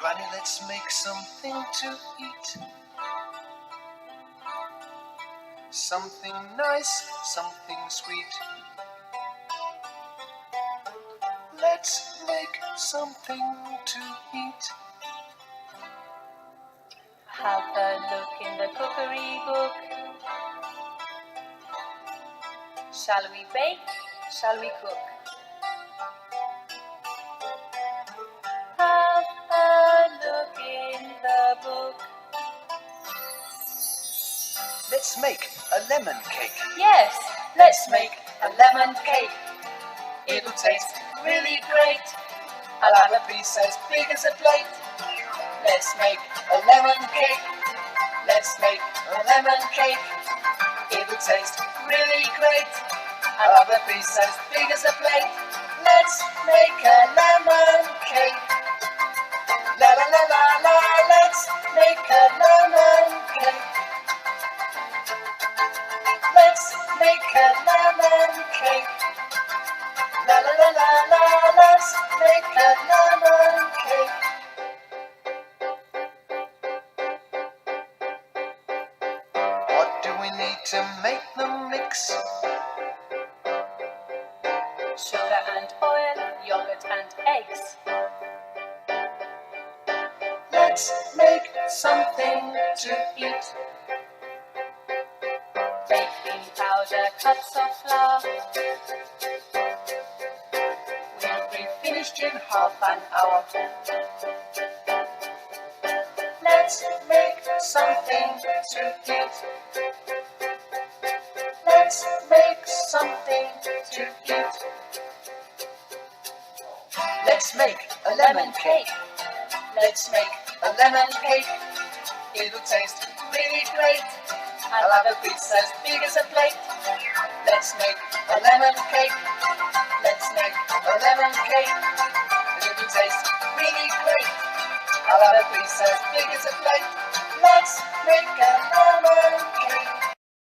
Bunny, let's make something to eat. Something nice, something sweet. Let's make something to eat. Have a look in the cookery book. Shall we bake? Shall we cook? Have a look in the book. Let's make a lemon cake. Yes, let's make a lemon cake. It'll taste really great. I'll have a piece as big as a plate. Let's make a lemon cake. Let's make a lemon cake. It'll taste really great. I'll have a piece as big as a plate. Let's make a lemon cake. La la la la la. Let's make a lemon cake. Let's make a lemon cake. La la la la la. Let's make a lemon cake. What do we need to make the mix? Sugar and oil, yogurt and eggs. Let's make something to eat. Baking powder, cups of flour. We'll be finished in half an hour. Let's make something to eat. Let's make something to eat. Let's make a lemon cake. Let's make a lemon cake. It'll taste really great. I'll have a piece as big as a plate. Let's make a lemon cake. Let's make a lemon cake. It'll taste really great. I'll have a piece as big as a plate. Let's make a lemon